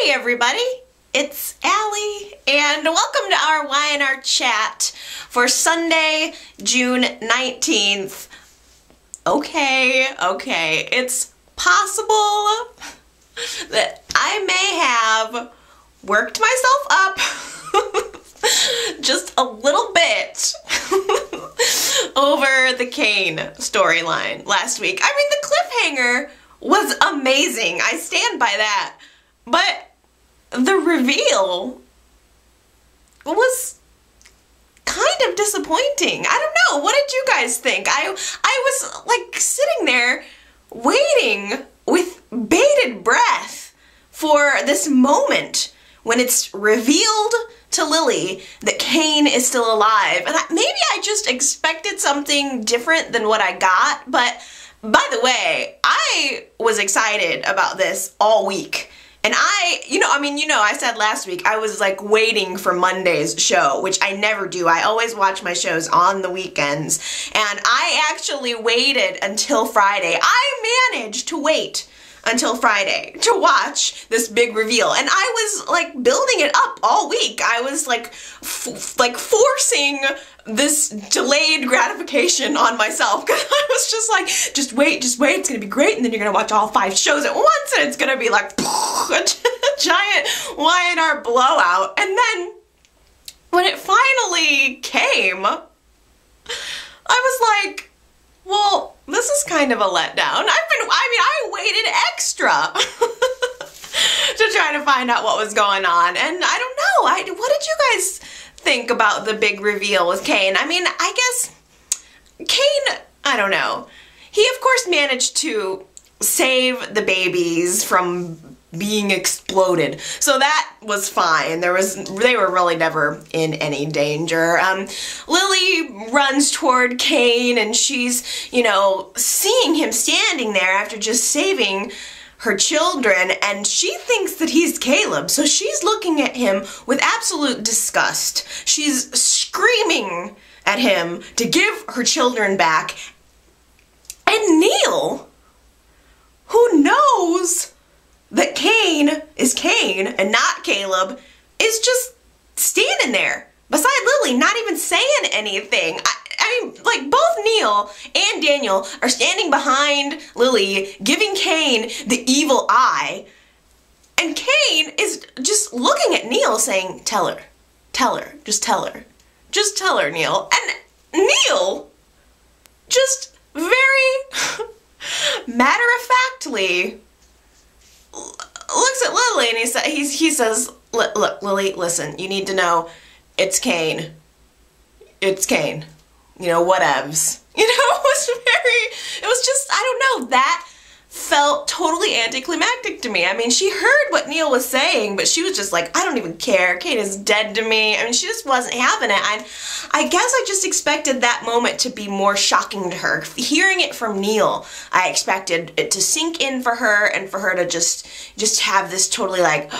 Hey everybody, it's Allie, and welcome to our Y&R chat for Sunday, June 19th. Okay, it's possible that I may have worked myself up just a little bit over the Kane storyline last week. I mean, the cliffhanger was amazing. I stand by that. But the reveal was kind of disappointing. I don't know. What did you guys think? I was like sitting there waiting with bated breath for this moment when it's revealed to Lily that Kane is still alive. And maybe I just expected something different than what I got. But by the way, I was excited about this all week. And I said last week I was like waiting for Monday's show, which I never do. I always watch my shows on the weekends. And I actually waited until Friday. I managed to wait until Friday to watch this big reveal. And I was like building it up all week. I was like forcing this delayed gratification on myself, because I was just like, just wait, it's gonna be great, and then you're gonna watch all 5 shows at once, and it's gonna be like a giant Y&R blowout. And then when it finally came, I was like, well, this is kind of a letdown. I waited extra to try to find out what was going on, and I don't know. What did you guys think about the big reveal with Kane? I mean, I guess Kane, I don't know. He of course managed to save the babies from being exploded, so that was fine. They were really never in any danger. Lily runs toward Kane, and she's, seeing him standing there after just saving her children, and she thinks that he's Caleb, so she's looking at him with absolute disgust. She's screaming at him to give her children back, and Neil, who knows that Kane is Kane and not Caleb, is just standing there beside Lily, not even saying anything. I mean, like, both Neil and Daniel are standing behind Lily, giving Kane the evil eye, and Kane is just looking at Neil saying, tell her, just tell her, Neil. And Neil just very matter-of-factly looks at Lily, and he says, look, Lily, listen, you need to know, it's Kane. It's Kane. Whatevs. It was just, I don't know, that felt totally anticlimactic to me. I mean, she heard what Neil was saying, but she was just like, I don't even care. Kane is dead to me. I mean, she just wasn't having it. I guess I just expected that moment to be more shocking to her. Hearing it from Neil, I expected it to sink in for her, and for her to just have this totally like,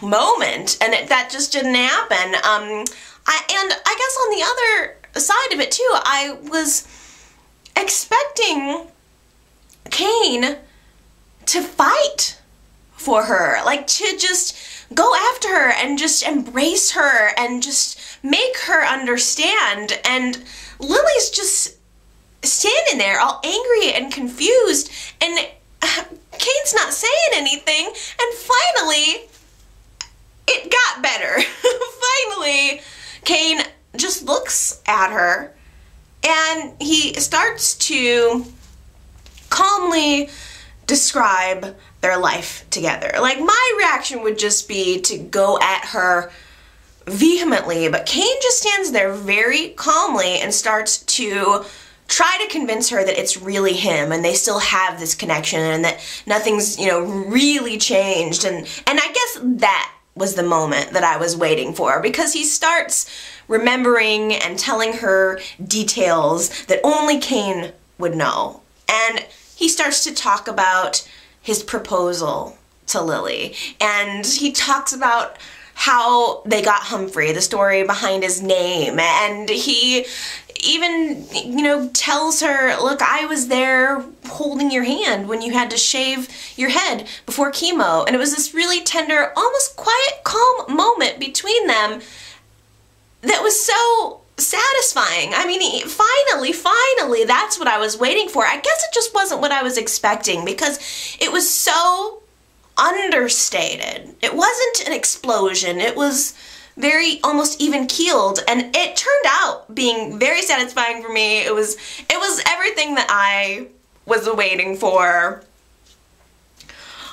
moment. And that just didn't happen. And I guess on the other side of it too, I was expecting Kane to fight for her, like to just go after her and just embrace her and just make her understand. And Lily's just standing there all angry and confused, and Kane's not saying anything, and finally it got better. Finally Kane just looks at her, and he starts to calmly describe their life together. Like, my reaction would just be to go at her vehemently, but Kane just stands there very calmly and starts to try to convince her that it's really him, and they still have this connection, and that nothing's, really changed. And I guess that was the moment that I was waiting for, because he starts remembering and telling her details that only Kane would know. And he starts to talk about his proposal to Lily, and he talks about how they got Humphrey, the story behind his name, and he even, you know, tells her, look, I was there holding your hand when you had to shave your head before chemo, and it was this really tender, almost quiet, calm moment between them that was so satisfying. I mean, finally, that's what I was waiting for. I guess it just wasn't what I was expecting, because it was so understated. It wasn't an explosion. It was very almost even keeled, and it turned out being very satisfying for me. It was everything that I was waiting for.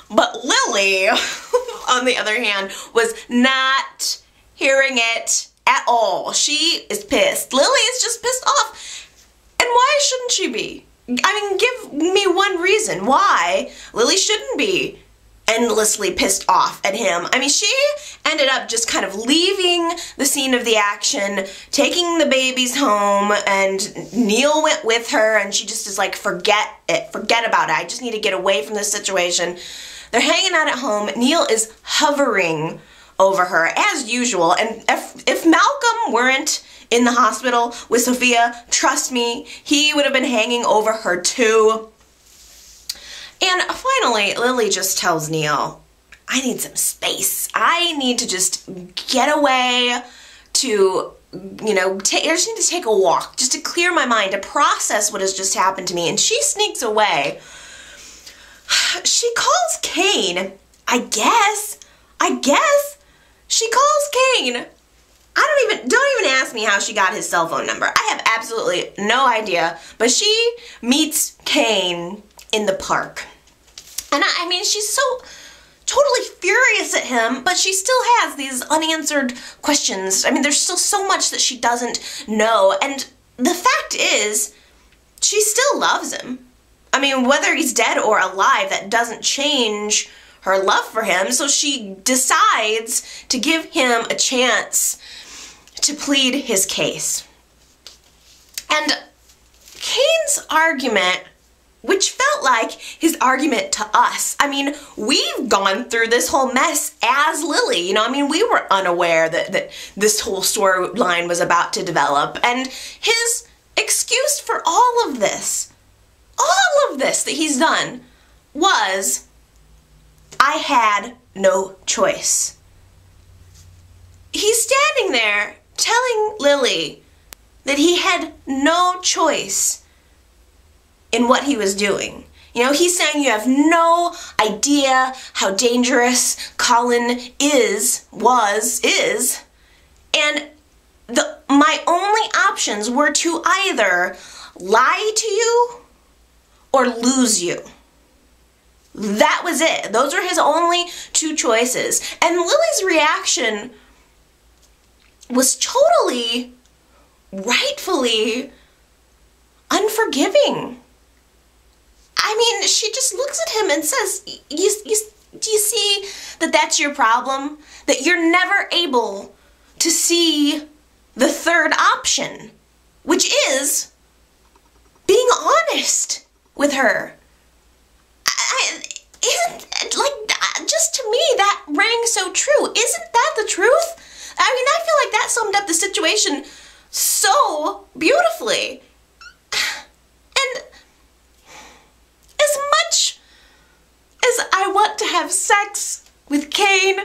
But Lily, on the other hand, was not hearing it at all. She is pissed. Lily is just pissed off. And why shouldn't she be? I mean, give me one reason why Lily shouldn't be endlessly pissed off at him. I mean, she ended up just kind of leaving the scene of the action, taking the babies home, and Neil went with her, and she just is like, forget about it. I just need to get away from this situation. They're hanging out at home. Neil is hovering over her as usual, and if Malcolm weren't in the hospital with Sophia, trust me, he would have been hanging over her too. And finally, Lily just tells Neil, I need some space. I need to just get away to, you know, I just need to take a walk, just to clear my mind, to process what has just happened to me. And she sneaks away. She calls Kane, I guess. She calls Kane. Don't even ask me how she got his cell phone number. I have absolutely no idea. But she meets Kane in the park. And I mean, she's so totally furious at him, but she still has these unanswered questions. I mean, there's still so much that she doesn't know. And the fact is, she still loves him. I mean, whether he's dead or alive, that doesn't change her love for him. So she decides to give him a chance to plead his case. And Kane's argument, which felt like his argument to us. I mean, we've gone through this whole mess as Lily. You know, I mean, we were unaware that this whole storyline was about to develop. And his excuse for all of this that he's done was, I had no choice. He's standing there telling Lily that he had no choice in what he was doing. You know, he's saying you have no idea how dangerous Colin is, and my only options were to either lie to you or lose you. That was it. Those were his only two choices. And Lily's reaction was totally, rightfully unforgiving. I mean, she just looks at him and says, do you see that that's your problem? That you're never able to see the third option, which is being honest with her. Just to me, that rang so true. Isn't that the truth? I mean, I feel like that summed up the situation so beautifully. And as much as I want to have sex with Kane,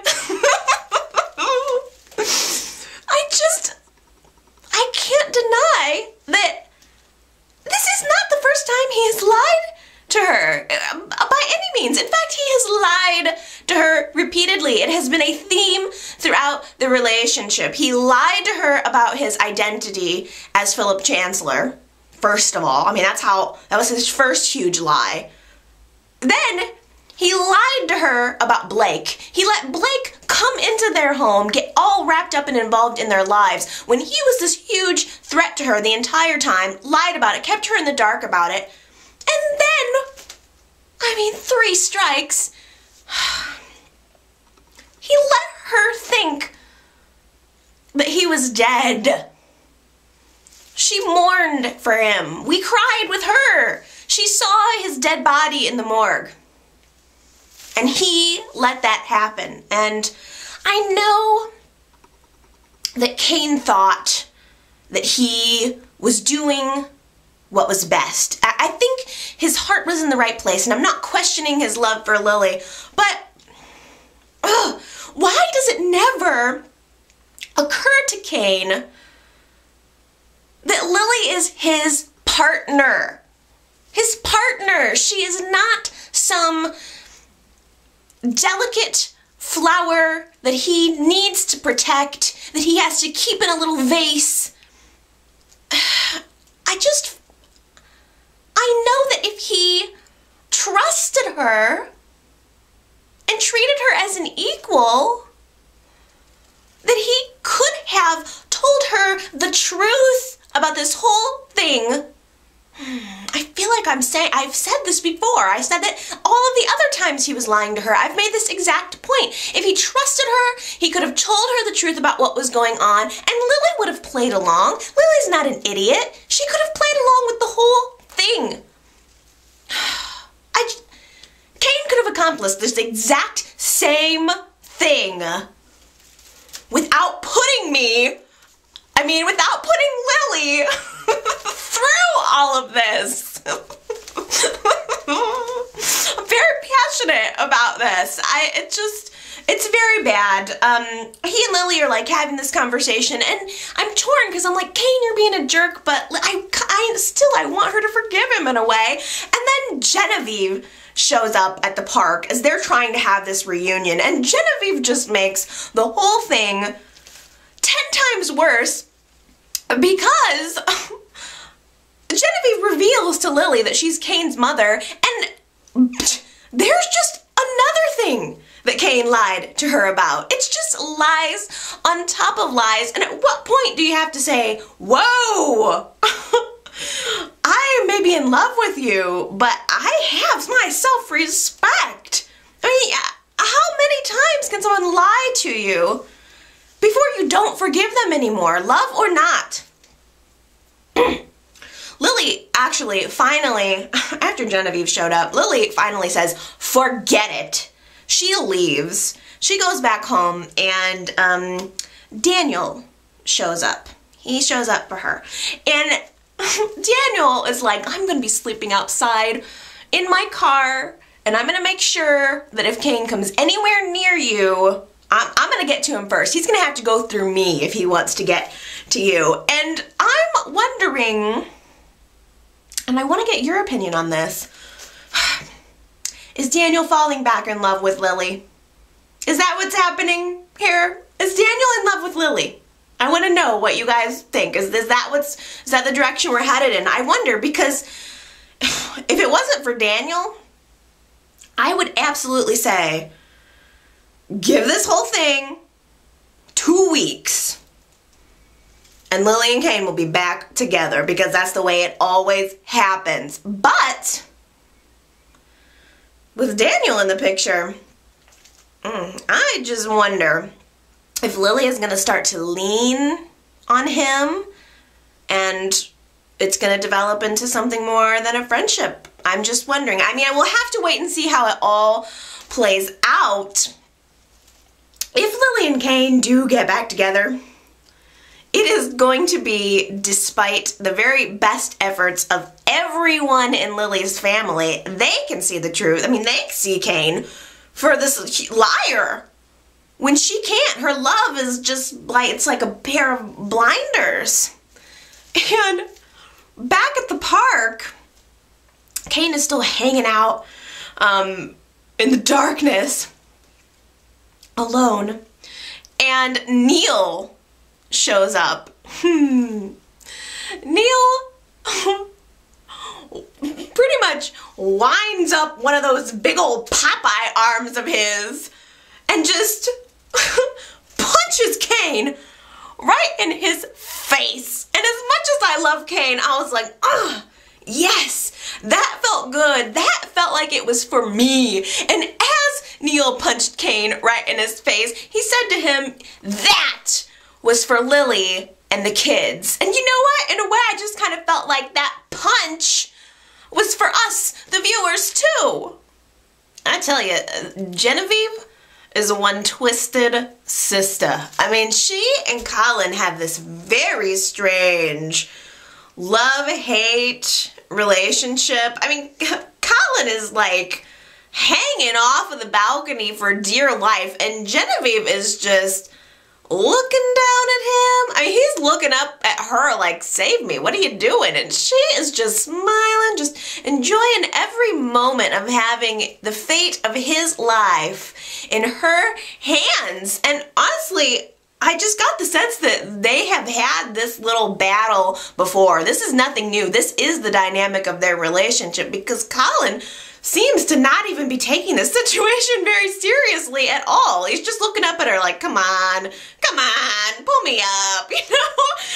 I can't deny that this is not the first time he has lied to her, by any means. In fact, he has lied to her repeatedly. It has been a theme throughout the relationship. He lied to her about his identity as Philip Chancellor, first of all. I mean, that was his first huge lie. Then, he lied to her about Blake. He let Blake come into their home, get all wrapped up and involved in their lives, when he was this huge threat to her the entire time, lied about it, kept her in the dark about it. And then, I mean, 3 strikes, he let her think that he was dead. She mourned for him. We cried with her. She saw his dead body in the morgue. And he let that happen. And I know that Cain thought that he was doing what was best. I think his heart was in the right place, and I'm not questioning his love for Lily, but why does it never occur to Cain that Lily is his partner? His partner. She is not some delicate flower that he needs to protect, that he has to keep in a little vase. I know that if he trusted her and treated her as an equal, that he could have told her the truth about this whole thing. I feel like I've said this before. I said that all of the other times he was lying to her. I've made this exact point. If he trusted her, he could have told her the truth about what was going on, and Lily would have played along. Lily's not an idiot. She could have played along with the whole thing. Cain could have accomplished this exact same thing without putting Lily through all of this. I'm very passionate about this. It's very bad. He and Lily are like having this conversation, and I'm torn because I'm like, Cain, you're being a jerk, but I want her to forgive him in a way. And then Genevieve shows up at the park as they're trying to have this reunion, and Genevieve just makes the whole thing 10 times worse because Genevieve reveals to Lily that she's Cain's mother, and there's just another thing that Cain lied to her about. It's just lies on top of lies, and at what point do you have to say, whoa, I may be in love with you, but I have my self-respect. I mean, how many times can someone lie to you before you don't forgive them anymore, love or not? Lily actually finally, after Genevieve showed up, Lily finally says, forget it. She leaves. She goes back home, and Daniel shows up. He shows up for her. And Daniel is like, I'm going to be sleeping outside in my car, and I'm going to make sure that if Cain comes anywhere near you, I'm going to get to him first. He's going to have to go through me if he wants to get to you. And I'm wondering, and I want to get your opinion on this, is Daniel falling back in love with Lily? Is that what's happening here? Is Daniel in love with Lily? I want to know what you guys think. Is that the direction we're headed in? I wonder, because if it wasn't for Daniel, I would absolutely say, give this whole thing 2 weeks, and Lily and Cain will be back together, because that's the way it always happens. But with Daniel in the picture, I just wonder if Lily is going to start to lean on him, and it's going to develop into something more than a friendship. I'm just wondering. I mean, I will have to wait and see how it all plays out. If Lily and Cain do get back together, it is going to be despite the very best efforts of everyone in Lily's family. They can see the truth. I mean, they see Cain for this liar when she can't. Her love is just like, it's like a pair of blinders. And back at the park, Cain is still hanging out in the darkness alone, and Neil shows up. Neil pretty much winds up one of those big old Popeye arms of his and just punches Cain right in his face. And as much as I love Cain, I was like, ugh, yes, that felt good. That felt like it was for me. And as Neil punched Cain right in his face, he said to him, that was for Lily and the kids. And you know what? In a way, I just kind of felt like that punch was for us, the viewers, too. I tell you, Genevieve is one twisted sister. I mean, she and Colin have this very strange love-hate relationship. I mean, Colin is like hanging off of the balcony for dear life, and Genevieve is just looking down at him. I mean, he's looking up at her like, save me, what are you doing? And she is just smiling, just enjoying every moment of having the fate of his life in her hands. And honestly, I just got the sense that they have had this little battle before. This is nothing new. This is the dynamic of their relationship, because Colin seems to not even be taking this situation very seriously at all. He's just looking up at her like, come on, pull me up, you know?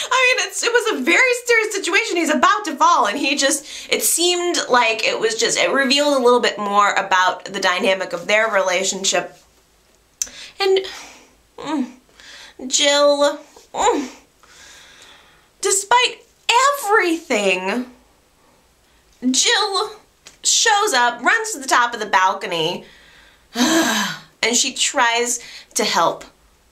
I mean, it was a very serious situation. He's about to fall, and it seemed like it revealed a little bit more about the dynamic of their relationship. And Jill, despite everything, Jill shows up, runs to the top of the balcony, and she tries to help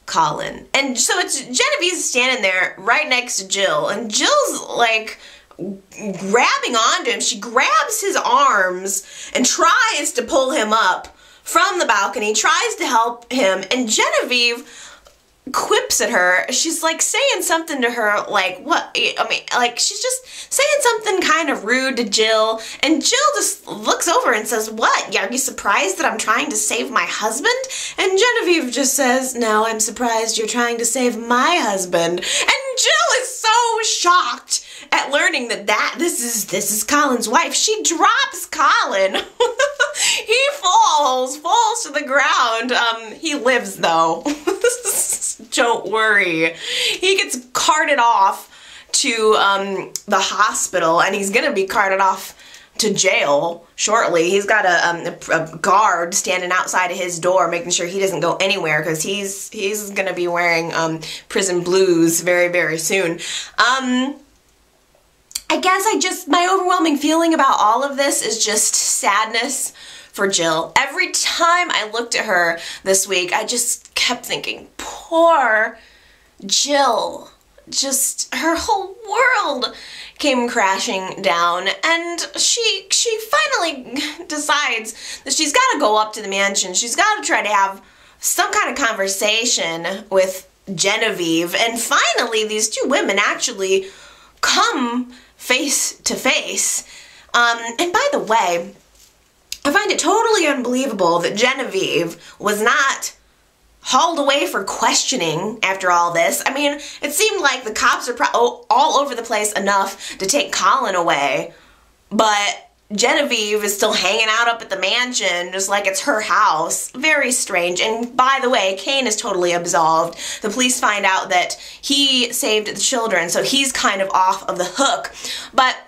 Colin. And so it's Genevieve's standing there right next to Jill, and Jill's like grabbing onto him. She grabs his arms and tries to pull him up from the balcony, tries to help him, and Genevieve quips at her. She's like saying something to her like, what? I mean, like, she's just saying something kind of rude to Jill, and Jill just looks over and says, what? Are you surprised that I'm trying to save my husband? And Genevieve just says, no, I'm surprised you're trying to save my husband. And Jill is so shocked at learning that this is Colin's wife. She drops Colin. He falls to the ground. He lives though. Don't worry. He gets carted off to the hospital, and he's gonna be carted off to jail shortly. He's got a guard standing outside of his door, making sure he doesn't go anywhere, because he's gonna be wearing prison blues very, very soon. I guess my overwhelming feeling about all of this is just sadness for Jill. Every time I looked at her this week, I just kept thinking, poor Jill. Just her whole world came crashing down, and she finally decides that she's got to go up to the mansion. She's got to try to have some kind of conversation with Genevieve, and finally these two women actually come face to face. And by the way, I find it totally unbelievable that Genevieve was not hauled away for questioning after all this. I mean, it seemed like the cops are all over the place enough to take Colin away, but Genevieve is still hanging out up at the mansion just like it's her house. Very strange. And by the way, Kane is totally absolved. The police find out that he saved the children, so he's kind of off of the hook. But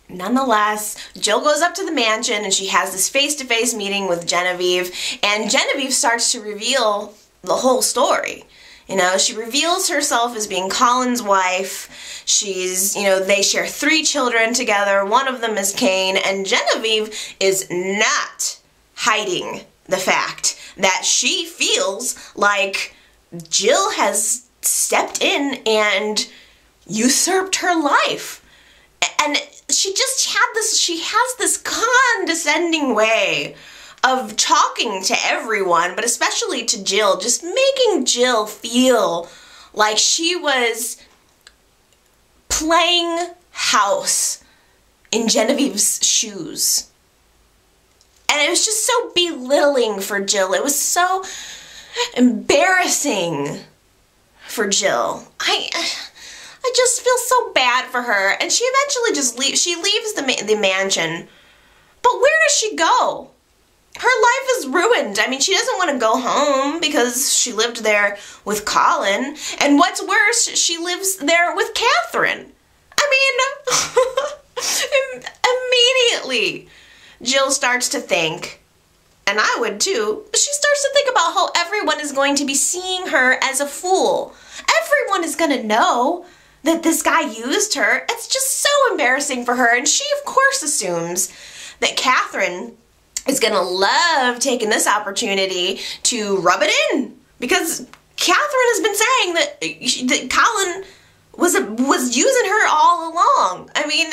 nonetheless, Jill goes up to the mansion and she has this face-to-face meeting with Genevieve, and Genevieve starts to reveal the whole story. You know, she reveals herself as being Colin's wife. She's, you know, they share 3 children together. One of them is Kane, and Genevieve is not hiding the fact that she feels like Jill has stepped in and usurped her life. And she has this condescending way of talking to everyone, but especially to Jill, just making Jill feel like she was playing house in Genevieve's shoes. And it was just so belittling for Jill. It was so embarrassing for Jill. I just feel so bad for her, and she eventually just leaves. She leaves the mansion, but where does she go? Her life is ruined. I mean, she doesn't want to go home because she lived there with Colin, and what's worse, she lives there with Catherine. I mean, immediately, Jill starts to think, and I would too, she starts to think about how everyone is going to be seeing her as a fool. Everyone is going to know that this guy used her. It's just so embarrassing for her, and she of course assumes that Catherine is gonna love taking this opportunity to rub it in, because Catherine has been saying that Colin was using her all along. I mean,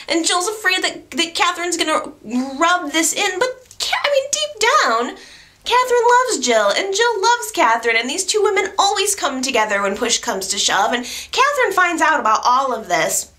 and Jill's afraid that Catherine's gonna rub this in, but I mean, deep down, Catherine loves Jill, and Jill loves Catherine, and these two women always come together when push comes to shove, and Catherine finds out about all of this.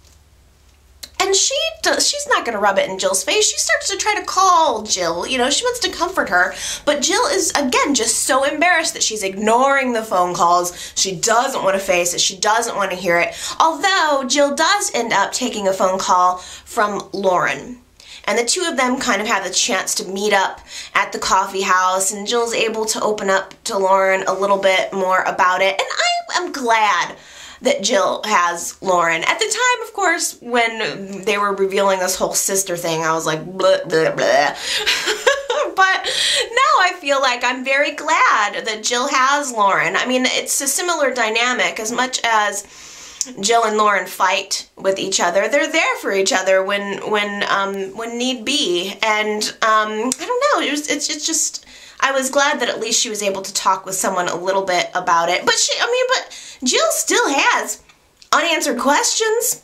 And she's not going to rub it in Jill's face. She starts to try to call Jill. You know, she wants to comfort her. But Jill is, again, just so embarrassed that she's ignoring the phone calls. She doesn't want to face it. She doesn't want to hear it. Although Jill does end up taking a phone call from Lauren. And the two of them kind of have the chance to meet up at the coffee house. And Jill's able to open up to Lauren a little bit more about it. And I am glad that Jill has Lauren. At the time, of course, when they were revealing this whole sister thing, I was like, blah, blah, blah. But now I feel like I'm very glad that Jill has Lauren. I mean, it's a similar dynamic. As much as Jill and Lauren fight with each other, they're there for each other when need be. And I don't know, it's just, I was glad that at least she was able to talk with someone a little bit about it. But but Jill still has unanswered questions.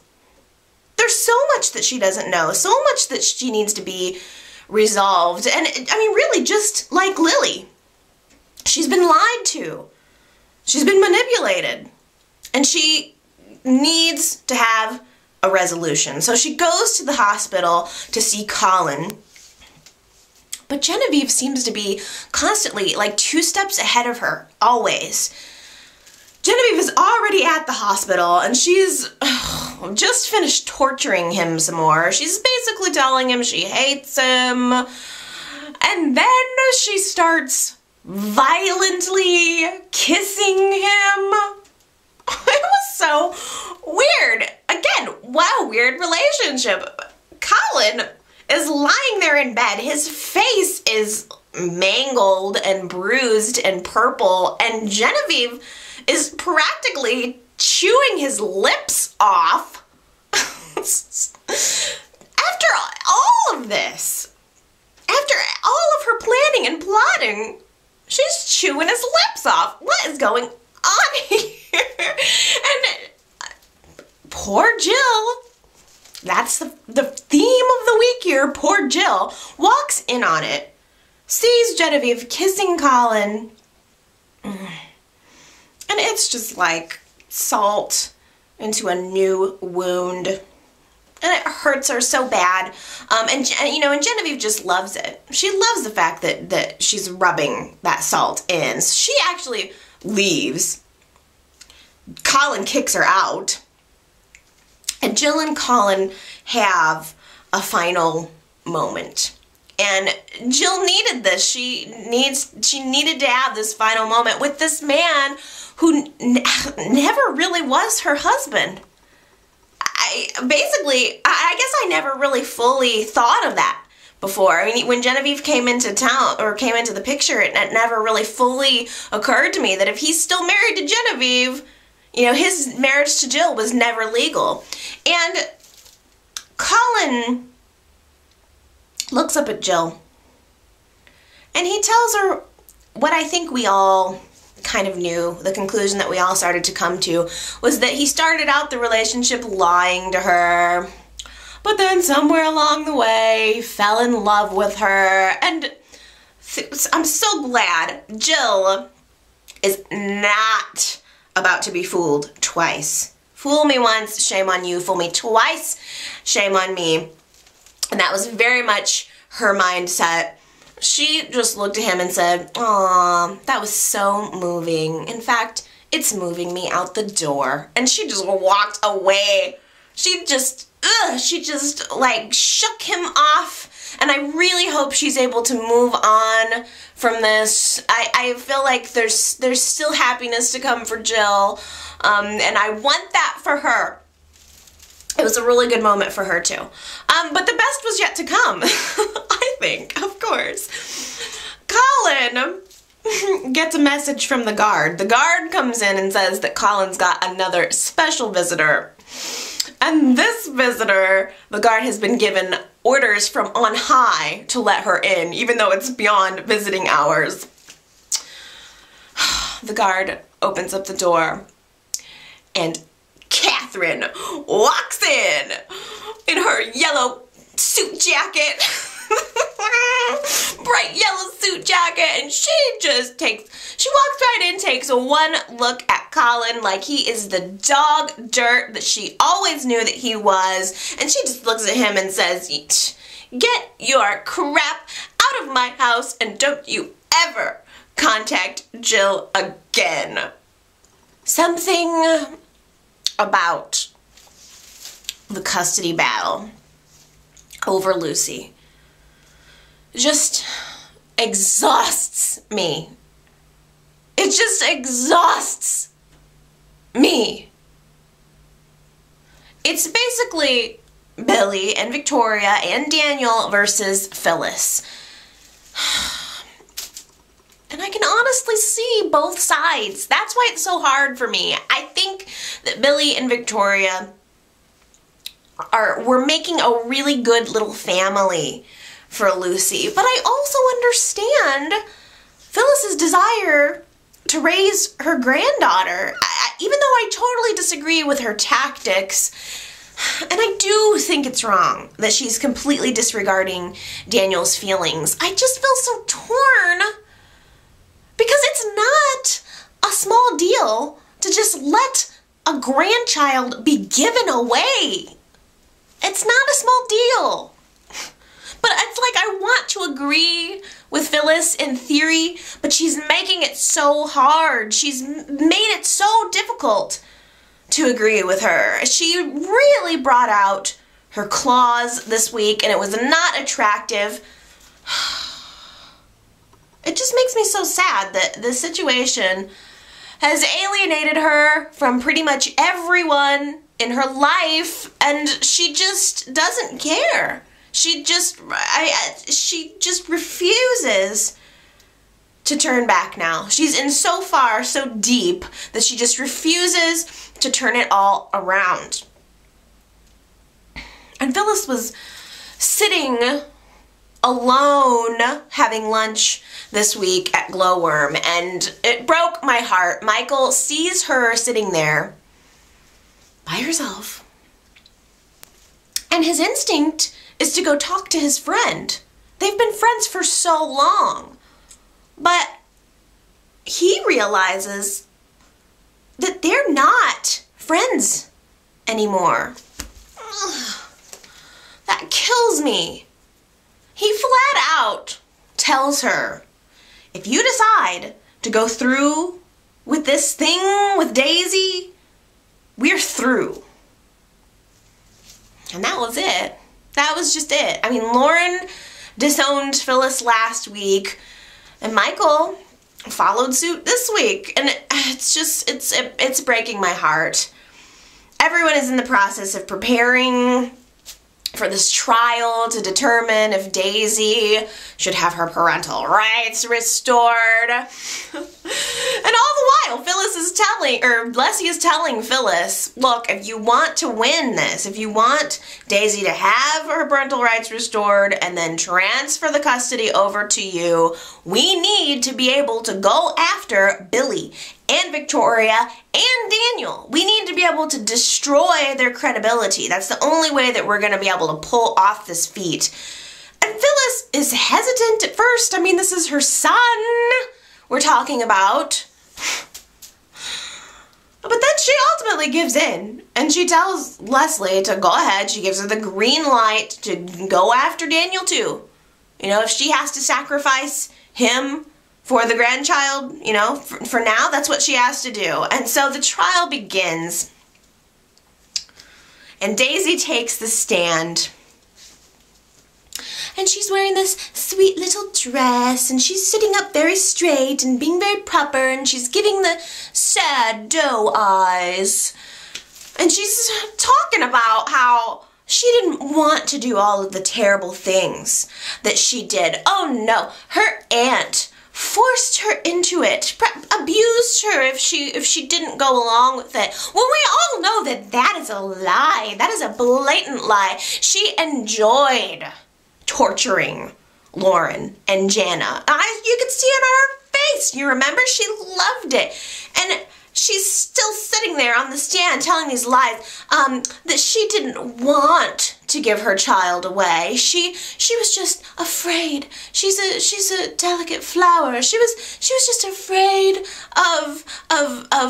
There's so much that she doesn't know, so much that she needs to be resolved. And I mean, really, just like Lily, she's been lied to. She's been manipulated. And she needs to have a resolution. So she goes to the hospital to see Colin. But Genevieve seems to be constantly like 2 steps ahead of her, always. Genevieve is already at the hospital, and she's just finished torturing him some more. She's basically telling him she hates him. And then she starts violently kissing him. It was so weird. Again, what a weird relationship. Colin is lying there in bed. His face is mangled and bruised and purple, and Genevieve is practically chewing his lips off. After all of this, after all of her planning and plotting, she's chewing his lips off. What is going on here? And poor Jill, that's the theme of the week here, poor Jill, walks in on it, sees Genevieve kissing Colin, and it's just like salt into a new wound. And it hurts her so bad. And Genevieve just loves it. She loves the fact that she's rubbing that salt in. So she actually leaves. Colin kicks her out. And Jill and Colin have a final moment. And Jill needed this. She needed to have this final moment with this man who never really was her husband. I guess I never really fully thought of that before. I mean, when Genevieve came into town, or came into the picture, it never really fully occurred to me that if he's still married to Genevieve, you know, his marriage to Jill was never legal. And Colin looks up at Jill, and he tells her what I think we all kind of knew, the conclusion that we all started to come to, was that he started out the relationship lying to her, but then somewhere along the way fell in love with her. And I'm so glad Jill is not about to be fooled twice. Fool me once, shame on you. Fool me twice, shame on me. And that was very much her mindset. She just looked at him and said, "Aw, that was so moving. In fact, it's moving me out the door." And she just walked away. She just like shook him off. And I really hope she's able to move on from this. I feel like there's still happiness to come for Jill. And I want that for her. It was a really good moment for her too. But the best was yet to come, I think, of course. Colin gets a message from the guard. The guard comes in and says that Colin's got another special visitor. And this visitor, the guard has been given orders from on high to let her in, even though it's beyond visiting hours. The guard opens up the door, and Catherine walks in her yellow suit jacket, bright yellow suit jacket, and she walks right in, takes a one look at Colin like he is the dog dirt that she always knew that he was, and she just looks at him and says, "Get your crap out of my house and don't you ever contact Jill again." Something about the custody battle over Lucy just exhausts me. It just exhausts me. It's basically Billy and Victoria and Daniel versus Phyllis. And I can honestly see both sides. That's why it's so hard for me. I think that Billy and Victoria we're making a really good little family for Lucy. But I also understand Phyllis's desire to raise her granddaughter. Even though I totally disagree with her tactics, and I do think it's wrong that she's completely disregarding Daniel's feelings, I just feel so torn. Because it's not a small deal to just let a grandchild be given away. It's not a small deal. But it's like I want to agree with Phyllis in theory, but she's making it so hard. She's made it so difficult to agree with her. She really brought out her claws this week, and it was not attractive. It just makes me so sad that this situation has alienated her from pretty much everyone in her life, and she just doesn't care. She just refuses to turn back now. She's in so far, so deep, that she just refuses to turn it all around. And Phyllis was sitting alone having lunch this week at Glowworm, and it broke my heart. Michael sees her sitting there by herself, and his instinct is to go talk to his friend. They've been friends for so long, but he realizes that they're not friends anymore. Ugh, that kills me. He flat out tells her, if you decide to go through with this thing with Daisy, we're through. And that was it. That was just it. I mean, Lauren disowned Phyllis last week, and Michael followed suit this week. And it's breaking my heart. Everyone is in the process of preparing for this trial to determine if Daisy should have her parental rights restored. And all the while, Leslie is telling Phyllis, look, if you want to win this, if you want Daisy to have her parental rights restored and then transfer the custody over to you, we need to be able to go after Billy and Victoria and Daniel. We need to be able to destroy their credibility. That's the only way that we're going to be able to pull off this feat. And Phyllis is hesitant at first. I mean, this is her son we're talking about. But then she ultimately gives in, and she tells Leslie to go ahead. She gives her the green light to go after Daniel too. You know, if she has to sacrifice him for the grandchild, you know, for now, that's what she has to do. And so the trial begins, and Daisy takes the stand. And she's wearing this sweet little dress, and she's sitting up very straight and being very proper, and she's giving the sad doe eyes. And she's talking about how she didn't want to do all of the terrible things that she did. Oh no, her aunt forced her into it, abused her if she didn't go along with it. Well, we all know that that is a lie. That is a blatant lie. She enjoyed torturing Lauren and Jana. You could see it on her face. You remember? She loved it. And she's still sitting there on the stand telling these lies that she didn't want to give her child away. She was just afraid. She's a delicate flower. She was just afraid of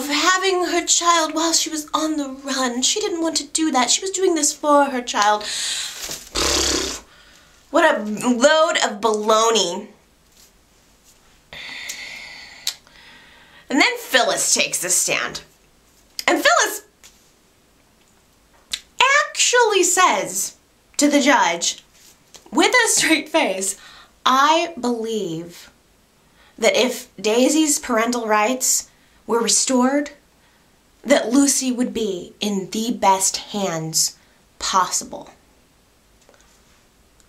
having her child while she was on the run. She didn't want to do that. She was doing this for her child. What a load of baloney. And then Phyllis takes the stand. And Phyllis actually says to the judge, with a straight face, I believe that if Daisy's parental rights were restored, that Lucy would be in the best hands possible.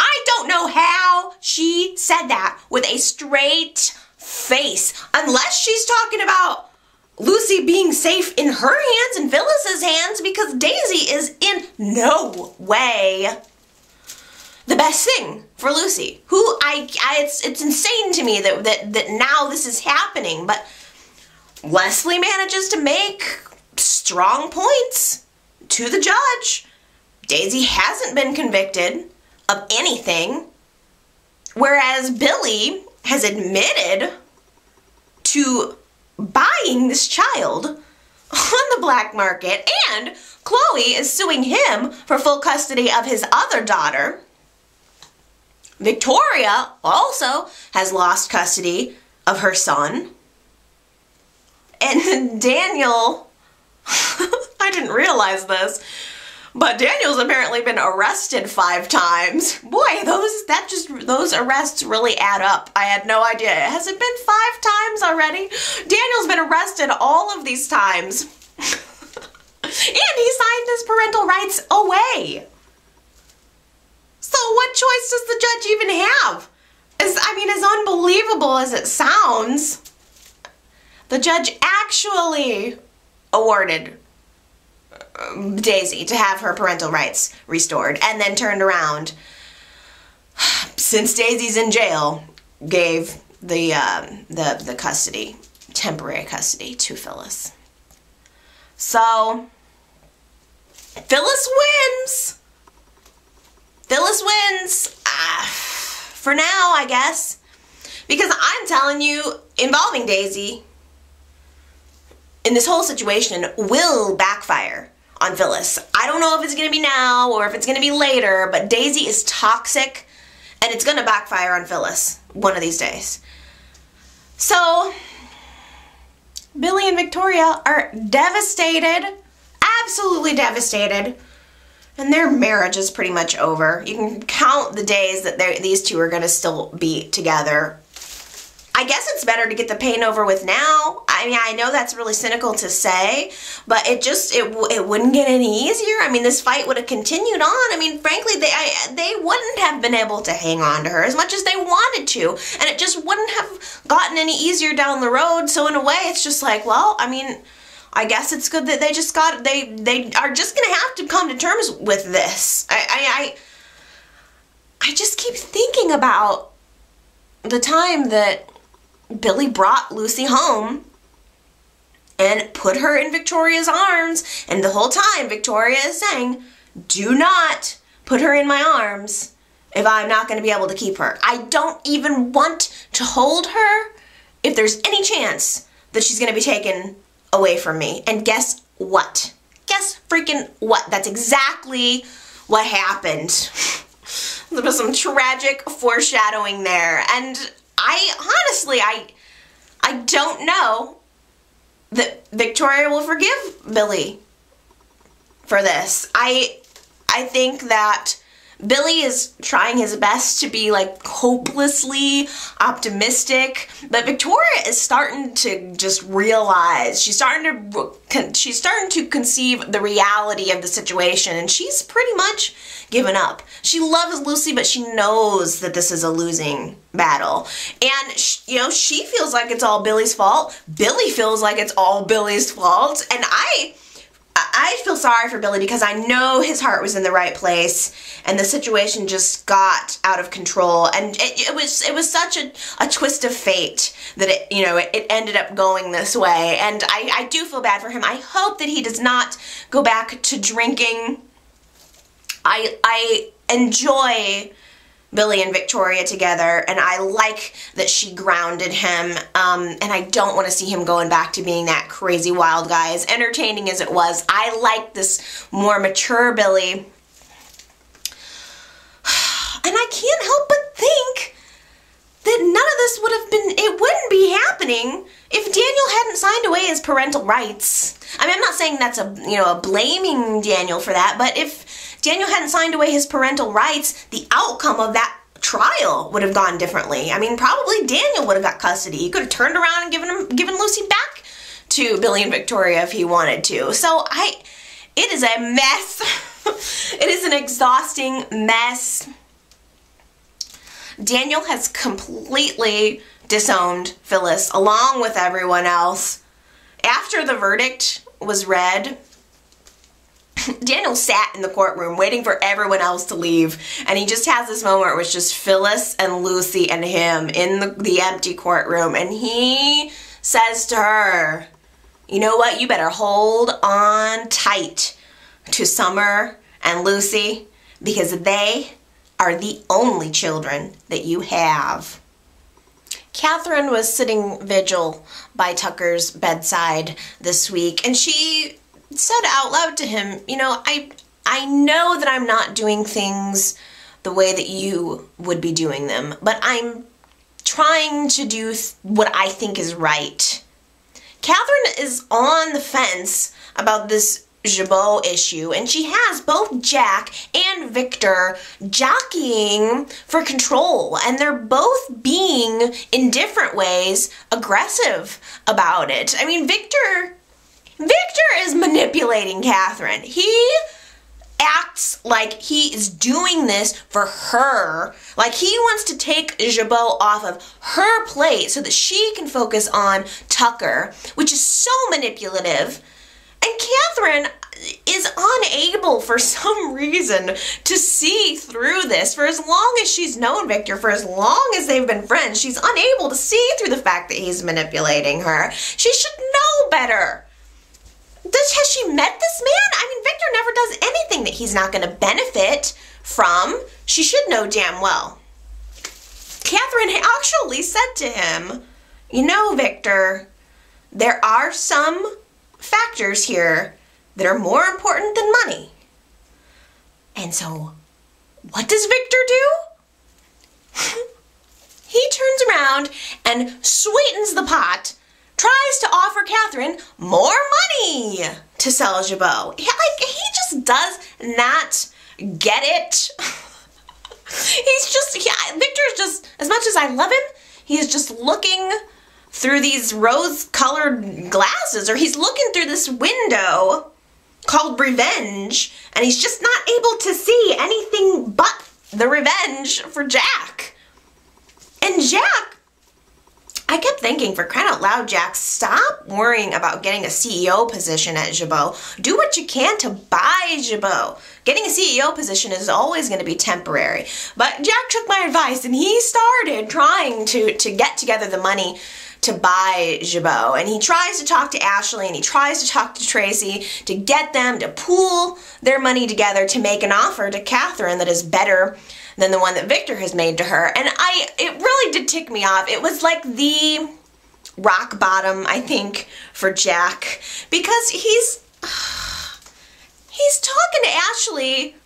I don't know how she said that with a straight face, unless she's talking about Lucy being safe in her hands and Phyllis's hands, because Daisy is in no way the best thing for Lucy, who it's insane to me that now this is happening. But Leslie manages to make strong points to the judge. Daisy hasn't been convicted of anything, whereas Billy has admitted to buying this child on the black market, and Chloe is suing him for full custody of his other daughter. Victoria also has lost custody of her son. And Daniel, I didn't realize this, but Daniel's apparently been arrested 5 times. Boy, those arrests really add up. I had no idea. Has it been 5 times already? Daniel's been arrested all of these times. And he signed his parental rights away. So what choice does the judge even have? As unbelievable as it sounds, the judge actually awarded Daisy to have her parental rights restored, and then turned around, since Daisy's in jail, gave the custody, temporary custody, to Phyllis. So Phyllis wins. Phyllis wins for now, I guess, because I'm telling you, involving Daisy in this whole situation will backfire on Phyllis. I don't know if it's going to be now or if it's going to be later, but Daisy is toxic, and it's going to backfire on Phyllis one of these days. So Billy and Victoria are devastated, absolutely devastated, and their marriage is pretty much over. You can count the days that these two are going to still be together. I guess it's better to get the pain over with now. I know that's really cynical to say, but it wouldn't get any easier. This fight would have continued on. Frankly, they wouldn't have been able to hang on to her as much as they wanted to, and it just wouldn't have gotten any easier down the road. So in a way, it's just like, well, I guess it's good that they are just gonna have to come to terms with this. I just keep thinking about the time that Billy brought Lucy home and put her in Victoria's arms, and the whole time Victoria is saying, do not put her in my arms if I'm not going to be able to keep her. I don't even want to hold her if there's any chance that she's going to be taken away from me. And guess what? Guess freaking what? That's exactly what happened. There was some tragic foreshadowing there, and honestly, I don't know that Victoria will forgive Billy for this. I think that Billy is trying his best to be like hopelessly optimistic, but Victoria is starting to just realize, she's starting to conceive the reality of the situation, and she's pretty much given up. She loves Lucy, but she knows that this is a losing battle. And she feels like it's all Billy's fault. Billy feels like it's all Billy's fault, and I feel sorry for Billy because I know his heart was in the right place and the situation just got out of control, and it was such a twist of fate that it ended up going this way, and I do feel bad for him. I hope that he does not go back to drinking. I enjoy Billy and Victoria together, and I like that she grounded him, and I don't want to see him going back to being that crazy wild guy. As entertaining as it was, I like this more mature Billy, and I can't help but think that none of this wouldn't be happening if Daniel hadn't signed away his parental rights. I mean, I'm not saying that's a blaming Daniel for that, but if Daniel hadn't signed away his parental rights, the outcome of that trial would have gone differently. I mean, probably Daniel would have got custody. He could have turned around and given Lucy back to Billy and Victoria if he wanted to. So it is a mess. It is an exhausting mess. Daniel has completely disowned Phyllis along with everyone else. After the verdict was read, Daniel sat in the courtroom waiting for everyone else to leave, and he just has this moment where it's just Phyllis and Lucy and him in the empty courtroom, and he says to her, you know what, you better hold on tight to Summer and Lucy because they are the only children that you have. Catherine was sitting vigil by Tucker's bedside this week, and she said out loud to him, I know that I'm not doing things the way that you would be doing them, but I'm trying to do what I think is right. Catherine is on the fence about this Jabot issue, and she has both Jack and Victor jockeying for control, and they're both being, in different ways, aggressive about it. I mean, Victor is manipulating Catherine. He acts like he is doing this for her. Like he wants to take Jabot off of her plate so that she can focus on Tucker, which is so manipulative. And Catherine is unable for some reason to see through this. For as long as she's known Victor, for as long as they've been friends, she's unable to see through the fact that he's manipulating her. She should know better. Has she met this man? I mean, Victor never does anything that he's not going to benefit from. She should know damn well. Catherine actually said to him, Victor, there are some factors here that are more important than money. And so, what does Victor do? He turns around and sweetens the pot, tries to offer Catherine more money to sell Jabot. He just does not get it. Victor's just, as much as I love him, he is just looking through these rose-colored glasses, or he's looking through this window called revenge, and he's just not able to see anything but the revenge for Jack. And Jack, I kept thinking, for crying out loud, Jack, stop worrying about getting a CEO position at Jabot. Do what you can to buy Jabot. Getting a CEO position is always going to be temporary. But Jack took my advice, and he started trying to get together the money to buy Jabot. And he tries to talk to Ashley, and he tries to talk to Tracy to get them to pool their money together to make an offer to Catherine that is better than the one that Victor has made to her. And it really did tick me off. It was like the rock bottom, I think, for Jack, because he's talking to Ashley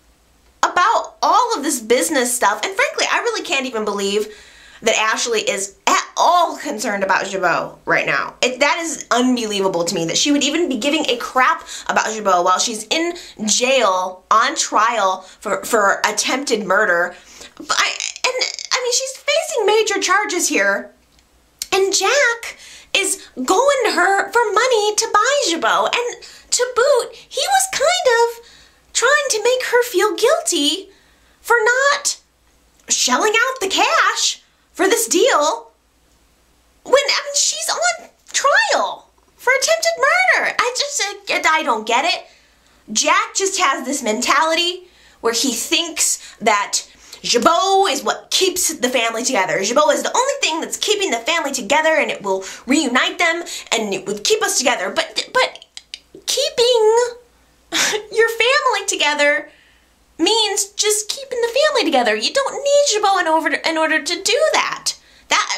about all of this business stuff, and frankly, I really can't even believe that Ashley is at all concerned about Jabot right now. That is unbelievable to me that she would even be giving a crap about Jabot while she's in jail on trial for attempted murder. I mean, she's facing major charges here, and Jack is going to her for money to buy Jabot, and to boot, he was kind of trying to make her feel guilty for not shelling out the cash for this deal when, I mean, she's on trial for attempted murder. I don't get it. Jack just has this mentality where he thinks that Jabot is what keeps the family together. Jabot is the only thing that's keeping the family together, and it will reunite them, and it will keep us together. But keeping your family together means just keeping the family together. You don't need Jabot in order to do that.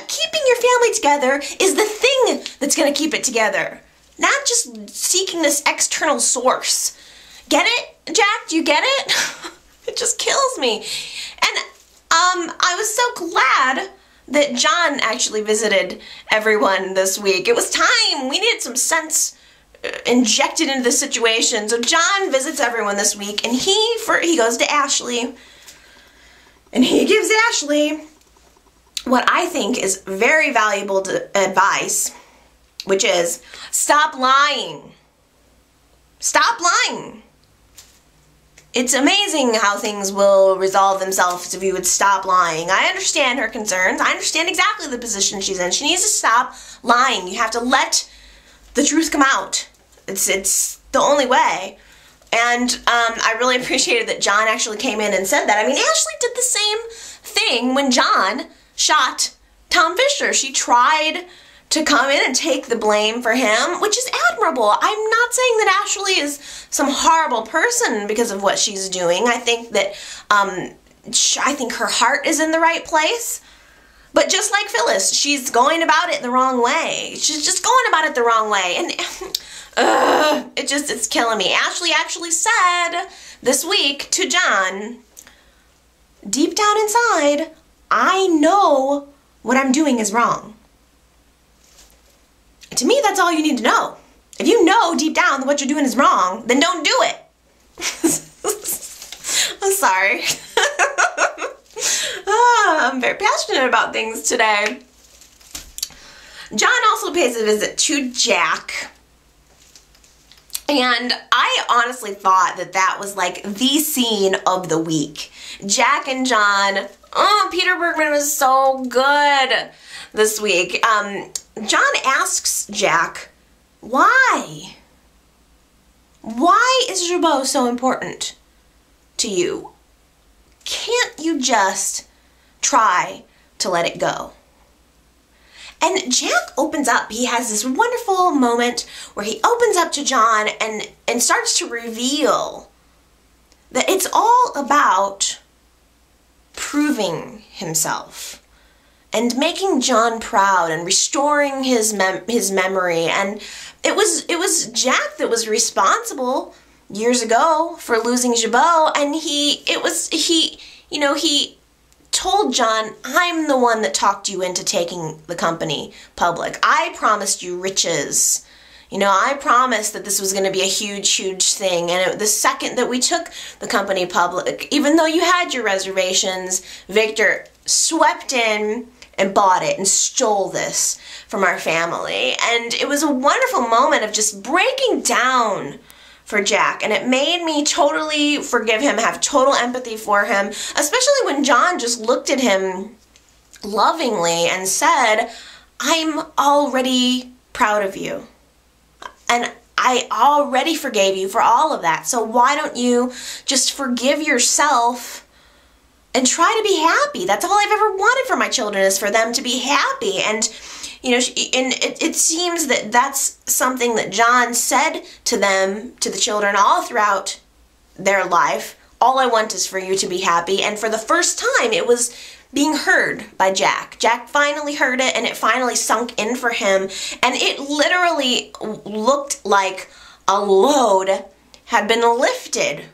Keeping your family together is the thing that's going to keep it together, not just seeking this external source. Get it, Jack? Do you get it? It just kills me. And I was so glad that John actually visited everyone this week. It was time. We needed some sense injected into the situation. So John visits everyone this week, and he goes to Ashley, and he gives Ashley what I think is very valuable advice, which is stop lying. Stop lying. It's amazing how things will resolve themselves if you would stop lying. I understand her concerns. I understand exactly the position she's in. She needs to stop lying. You have to let the truth come out. It's the only way. And I really appreciated that John actually came in and said that. I mean, Ashley did the same thing when John shot Tom Fisher. She tried to come in and take the blame for him, which is admirable. I'm not saying that Ashley is some horrible person because of what she's doing. I think that I think her heart is in the right place. But just like Phyllis, she's going about it the wrong way. She's just going about it the wrong way. And it's killing me. Ashley actually said this week to John, deep down inside, I know what I'm doing is wrong. To me, that's all you need to know. If you know deep down that what you're doing is wrong, then don't do it. I'm sorry. I'm very passionate about things today. John also pays a visit to Jack. And I honestly thought that was like the scene of the week. Jack and John. Oh, Peter Bergman was so good this week. John asks Jack, why? Why is Jabot so important to you? Can't you just try to let it go? And Jack opens up. He has this wonderful moment where he opens up to John and starts to reveal that it's all about proving himself and making John proud and restoring his memory. And it was Jack that was responsible years ago for losing Jabot, and he told John, I'm the one that talked you into taking the company public. I promised you riches. I promised that this was going to be a huge, huge thing. And the second that we took the company public, even though you had your reservations, Victor swept in and bought it and stole this from our family. And it was a wonderful moment of just breaking down for Jack, and it made me totally forgive him, have total empathy for him, especially when John just looked at him lovingly and said, I'm already proud of you, and I already forgave you for all of that, so why don't you just forgive yourself and try to be happy? That's all I've ever wanted for my children, is for them to be happy. And it seems that that's something that John said to them, to the children, all throughout their life. All I want is for you to be happy. And for the first time, it was being heard by Jack. Jack finally heard it, and it finally sunk in for him. And it literally looked like a load had been lifted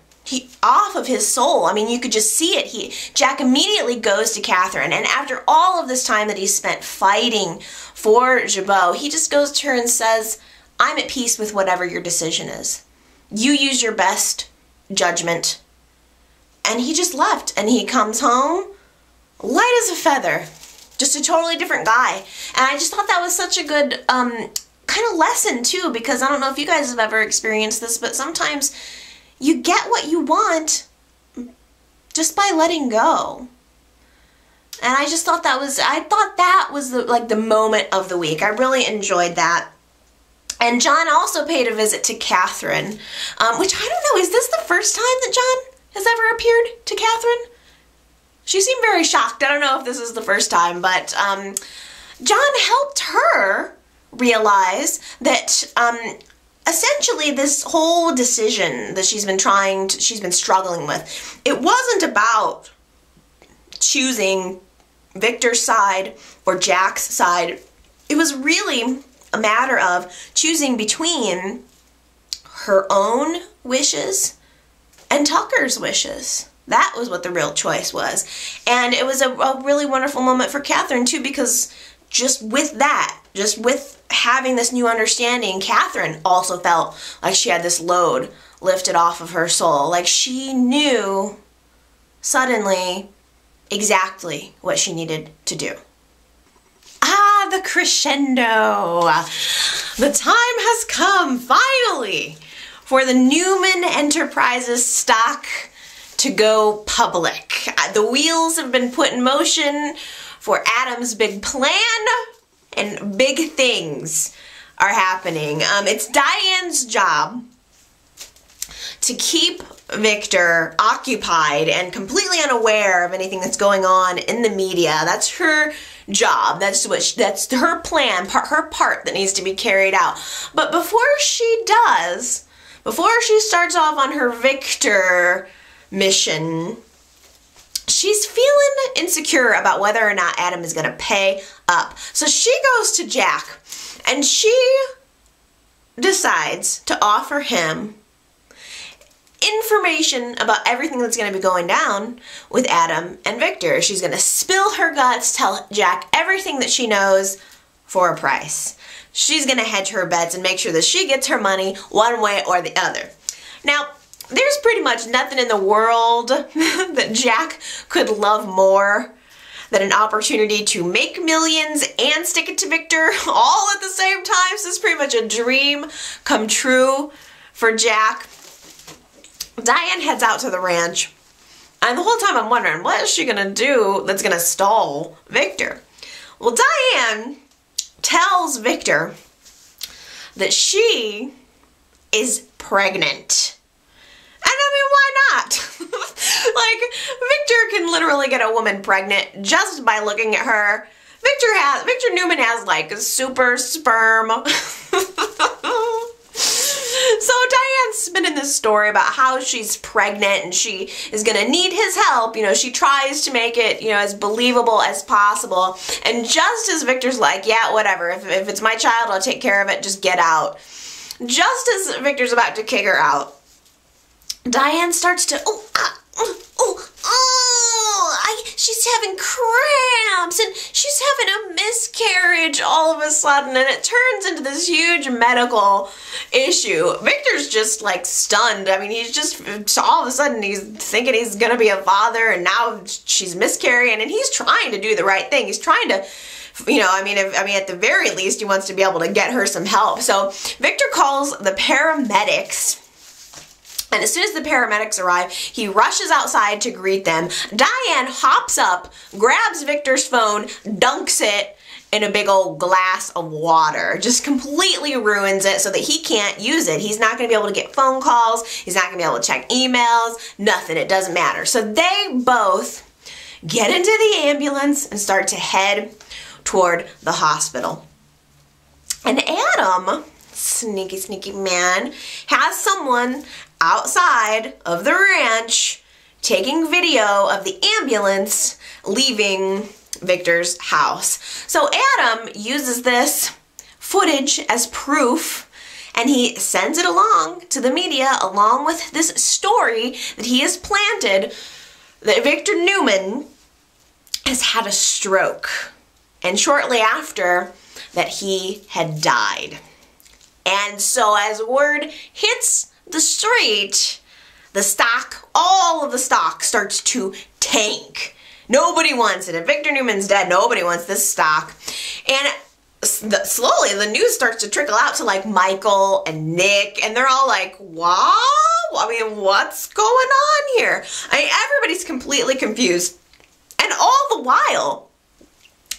off of his soul. I mean, you could just see it. Jack immediately goes to Catherine, and after all of this time that he spent fighting for Jabot, he just goes to her and says, I'm at peace with whatever your decision is. You use your best judgment. And he just left, and he comes home light as a feather. Just a totally different guy. And I just thought that was such a good kind of lesson too, because I don't know if you guys have ever experienced this, but sometimes you get what you want just by letting go. And I just thought that was, the moment of the week. I really enjoyed that. And John also paid a visit to Catherine, which I don't know, is this the first time that John has ever appeared to Catherine? She seemed very shocked. I don't know if this is the first time, but John helped her realize that essentially this whole decision that she's been struggling with, it wasn't about choosing Victor's side or Jack's side. It was really a matter of choosing between her own wishes and Tucker's wishes. That was what the real choice was. And it was a really wonderful moment for Catherine too, because just with having this new understanding, Catherine also felt like she had this load lifted off of her soul. Like she knew suddenly exactly what she needed to do. Ah, the crescendo. The time has come, finally, for the Newman Enterprises stock to go public. The wheels have been put in motion for Adam's big plan, and big things are happening. It's Diane's job to keep Victor occupied and completely unaware of anything that's going on in the media. That's her job. That's her plan, her part that needs to be carried out. But before she starts off on her Victor mission, she's feeling insecure about whether or not Adam is going to pay up. So she goes to Jack and she decides to offer him information about everything that's going to be going down with Adam and Victor. She's going to spill her guts, tell Jack everything that she knows for a price. She's going to hedge her bets and make sure that she gets her money one way or the other. Now, there's pretty much nothing in the world that Jack could love more than an opportunity to make millions and stick it to Victor all at the same time. So it's pretty much a dream come true for Jack. Diane heads out to the ranch, and the whole time I'm wondering, what is she gonna do that's gonna stall Victor? Well, Diane tells Victor that she is pregnant. And I mean, why not? Like, Victor can literally get a woman pregnant just by looking at her. Victor Newman has like a super sperm. So Diane's spinning this story about how she's pregnant and she is gonna need his help. You know, she tries to make it, you know, as believable as possible. And just as Victor's like, yeah, whatever, if it's my child, I'll take care of it, just get out. Just as Victor's about to kick her out, Diane starts to, she's having cramps and she's having a miscarriage all of a sudden, and it turns into this huge medical issue. Victor's just like stunned. I mean, he's just, all of a sudden he's thinking he's gonna be a father, and now she's miscarrying, and he's trying to do the right thing. He's trying to, you know, I mean, at the very least, he wants to be able to get her some help. So Victor calls the paramedics. And as soon as the paramedics arrive, he rushes outside to greet them. Diane hops up, grabs Victor's phone, dunks it in a big old glass of water. Just completely ruins it so that he can't use it. He's not going to be able to get phone calls. He's not going to be able to check emails. Nothing. It doesn't matter. So they both get into the ambulance and start to head toward the hospital. And Adam, sneaky, sneaky man, has someone outside of the ranch taking video of the ambulance leaving Victor's house. So Adam uses this footage as proof and he sends it along to the media along with this story that he has planted that Victor Newman has had a stroke, and shortly after that he had died. And so as word hits the street, the stock, all of the stock starts to tank. Nobody wants it. If Victor Newman's dead, nobody wants this stock. And slowly the news starts to trickle out to like Michael and Nick, and they're all like, wow, I mean, what's going on here? I mean, everybody's completely confused. And all the while,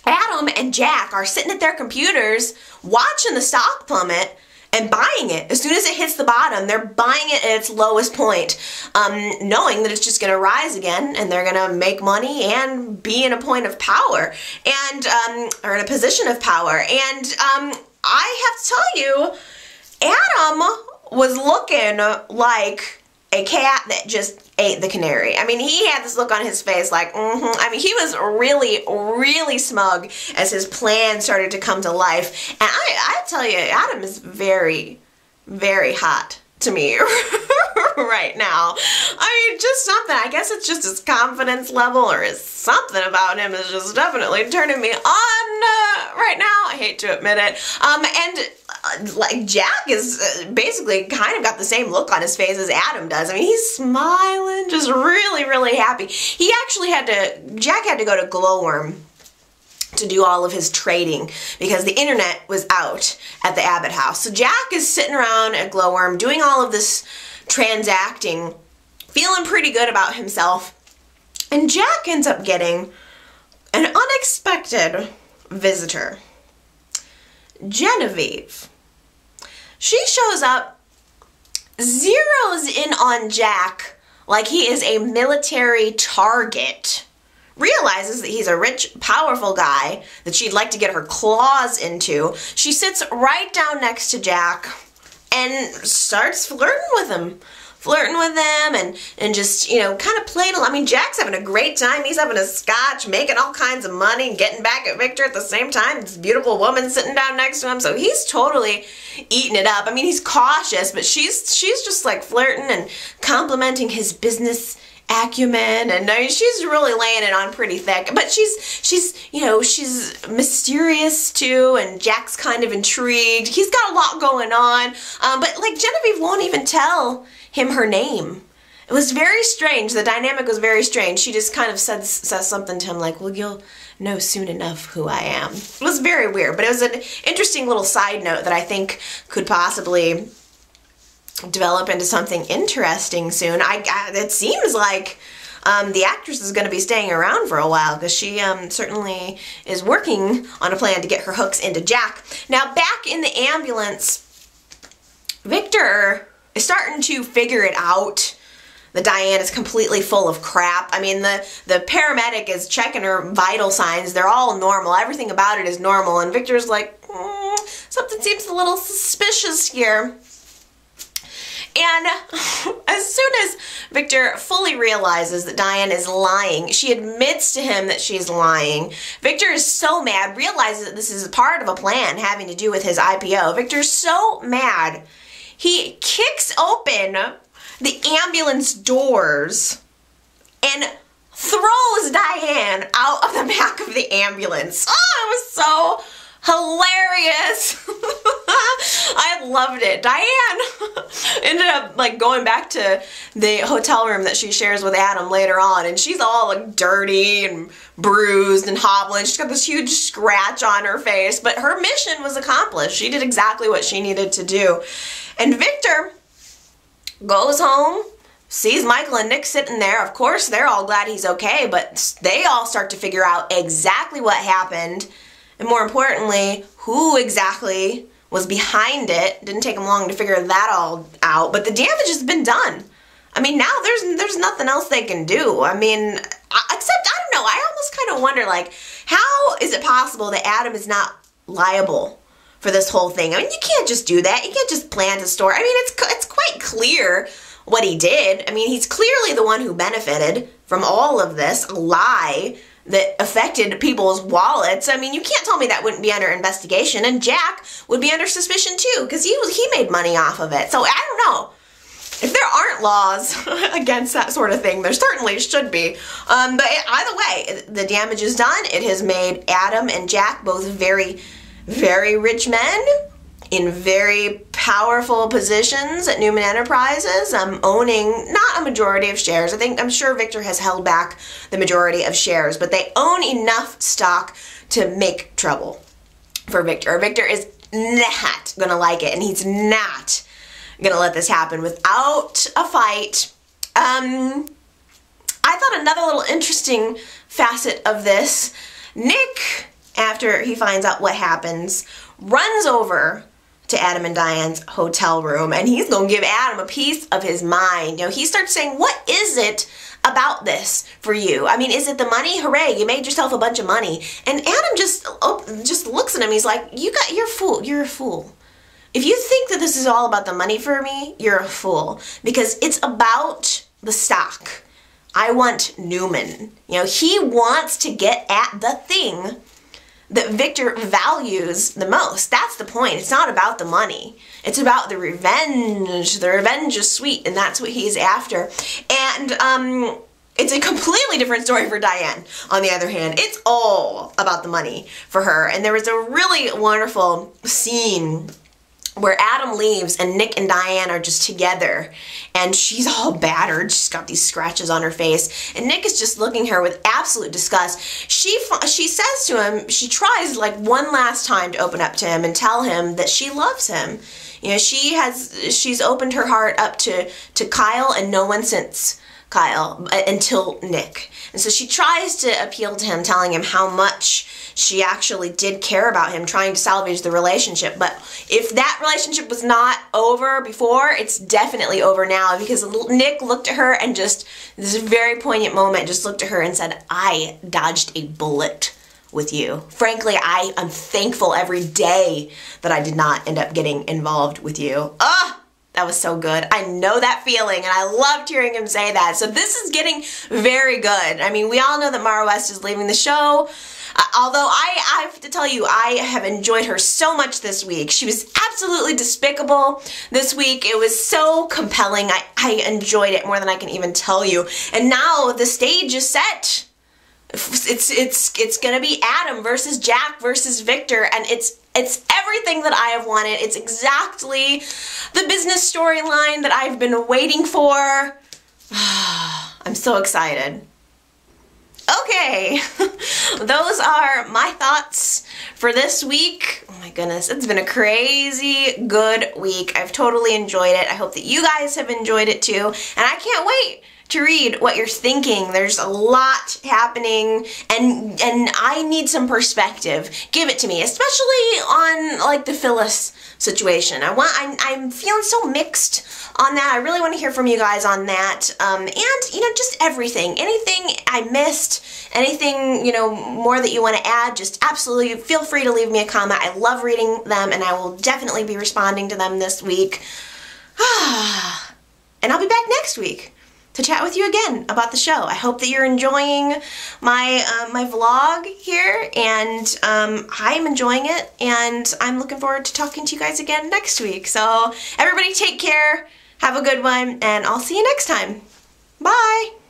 Adam and Jack are sitting at their computers watching the stock plummet and buying it. As soon as it hits the bottom, they're buying it at its lowest point, knowing that it's just going to rise again and they're going to make money and be in a point of power, and or in a position of power. And I have to tell you, Adam was looking like a cat that just ate the canary. I mean, he had this look on his face like, I mean, he was really, really smug as his plan started to come to life. And I tell you, Adam is very, very hot to me right now. I mean, just something. I guess it's just his confidence level, or is something about him is just definitely turning me on right now. I hate to admit it. And like Jack is basically kind of got the same look on his face as Adam does. I mean, he's smiling, just really, really happy. He actually Jack had to go to Glowworm to do all of his trading because the internet was out at the Abbott house. So Jack is sitting around at Glowworm doing all of this transacting, feeling pretty good about himself. And Jack ends up getting an unexpected visitor. Genevieve. She shows up, zeroes in on Jack like he is a military target, realizes that he's a rich, powerful guy that she'd like to get her claws into. She sits right down next to Jack and starts flirting with him. And just, you know, kind of playing. I mean, Jack's having a great time. He's having a scotch, making all kinds of money, and getting back at Victor at the same time. This beautiful woman sitting down next to him. So he's totally eating it up. I mean, he's cautious, but she's just like flirting and complimenting his business acumen, and I mean, she's really laying it on pretty thick. But she's you know, she's mysterious too, and Jack's kind of intrigued. He's got a lot going on, but like Genevieve won't even tell him her name. It was very strange. The dynamic was very strange. She just kind of says something to him like, well, you'll know soon enough who I am. It was very weird, but it was an interesting little side note that I think could possibly develop into something interesting soon. It seems like the actress is going to be staying around for a while, because she certainly is working on a plan to get her hooks into Jack. Now, back in the ambulance, Victor is starting to figure it out. The Diane is completely full of crap. I mean, the paramedic is checking her vital signs. They're all normal. Everything about it is normal. And Victor's like, something seems a little suspicious here. And as soon as Victor fully realizes that Diane is lying, she admits to him that she's lying. Victor is so mad, realizes that this is part of a plan having to do with his IPO. Victor's so mad, he kicks open the ambulance doors and throws Diane out of the back of the ambulance. Oh, it was so hilarious. I loved it. Diane ended up like going back to the hotel room that she shares with Adam later on, and she's all like dirty and bruised and hobbling. She's got this huge scratch on her face, but her mission was accomplished. She did exactly what she needed to do. And Victor goes home, sees Michael and Nick sitting there. Of course, they're all glad he's okay, but they all start to figure out exactly what happened, and more importantly, who exactly was behind it. Didn't take them long to figure that all out, but the damage has been done. I mean, now there's nothing else they can do. I mean, except, I don't know, I almost kind of wonder, like, how is it possible that Adam is not liable for this whole thing? I mean, you can't just do that. You can't just plant a story. I mean, it's quite clear what he did. I mean, he's clearly the one who benefited from all of this, a lie that affected people's wallets. I mean, you can't tell me that wouldn't be under investigation, and Jack would be under suspicion too, because he made money off of it. So I don't know. If there aren't laws against that sort of thing, there certainly should be. But either way, the damage is done. It has made Adam and Jack both very, very rich men in very powerful positions at Newman Enterprises, owning not a majority of shares. I'm sure Victor has held back the majority of shares, but they own enough stock to make trouble for Victor. Victor is not gonna like it, and he's not gonna let this happen without a fight. I thought another little interesting facet of this, Nick, after he finds out what happens, runs over to Adam and Diane's hotel room, and he's gonna give Adam a piece of his mind. You know, he starts saying, what is it about this for you? I mean, is it the money? Hooray, you made yourself a bunch of money. And Adam just looks at him. He's like, you're a fool. If you think that this is all about the money for me, you're a fool, because it's about the stock. I want Newman. You know, he wants to get at the thing that Victor values the most. That's the point. It's not about the money. It's about the revenge. The revenge is sweet, and that's what he's after. And it's a completely different story for Diane, on the other hand. It's all about the money for her. And there was a really wonderful scene where Adam leaves and Nick and Diane are just together, and she's all battered. She's got these scratches on her face, and Nick is just looking at her with absolute disgust. She says to him, she tries like one last time to open up to him and tell him that she loves him. You know, she's opened her heart up to Kyle, and no one since Kyle until Nick. And so she tries to appeal to him, telling him how much she actually did care about him, trying to salvage the relationship. But if that relationship was not over before, it's definitely over now, because Nick looked at her and just, this very poignant moment, just looked at her and said, I dodged a bullet with you. Frankly, I am thankful every day that I did not end up getting involved with you. That was so good. I know that feeling, and I loved hearing him say that. So this is getting very good. I mean, we all know that Mara West is leaving the show. Although I have to tell you, I have enjoyed her so much this week. She was absolutely despicable this week. It was so compelling. I enjoyed it more than I can even tell you. And now the stage is set. It's gonna be Adam versus Jack versus Victor, and it's everything that I have wanted. It's exactly the business storyline that I've been waiting for. I'm so excited. Okay, those are my thoughts for this week. Oh my goodness, it's been a crazy good week. I've totally enjoyed it. I hope that you guys have enjoyed it too, and I can't wait to read what you're thinking. There's a lot happening, and I need some perspective. Give it to me, especially on like the Phyllis situation. I'm feeling so mixed on that. I really want to hear from you guys on that. And you know, just everything, anything I missed, anything, you know, more that you want to add, just absolutely feel free to leave me a comment. I love reading them, and I will definitely be responding to them this week. And I'll be back next week to chat with you again about the show. I hope that you're enjoying my my vlog here, and I'm enjoying it, and I'm looking forward to talking to you guys again next week. So everybody take care, have a good one, and I'll see you next time. Bye!